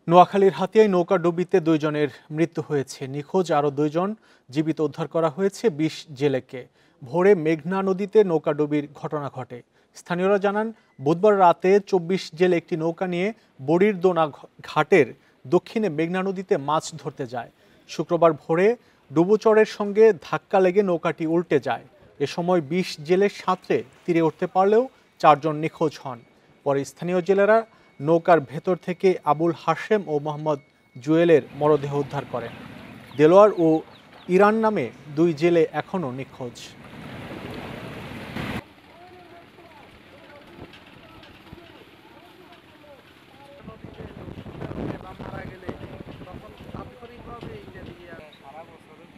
নোয়াখালীর হাতিয়ায় নৌকাডুবিতে 2 জনের মৃত্যু হয়েছে। নিখোঁজ আরও 2 জন জীবিত উদ্ধার করা হয়েছে 20 জেলেকে। ভোরে মেঘনা নদীতে নৌকাডুবির ঘটনা ঘটে। স্থানীয়রা জানান, বুধবার রাতে 24 জেলে একটি নৌকা নিয়ে বড়ির দোনা ঘাটের দক্ষিণে মেঘনা নদীতে মাছ ধরতে যায়। শুক্রবার ভোরে ডুবোচরের সঙ্গে ধাক্কা লেগে নৌকাটি উল্টে যায়। এ সময় 20 জেলে সাঁতরে তীরে উঠতে পারলেও 4 জন নিখোঁজ হন। পরে স্থানীয় জেলেরা নৌকার ভেতর থেকে আবুল হাশেম ও মোহাম্মদ জুয়েলের মরদেহ উদ্ধার করেন। দেলোয়ার ও ইরান নামে 2 জেলে এখনও নিখোঁজ। সারা বছরের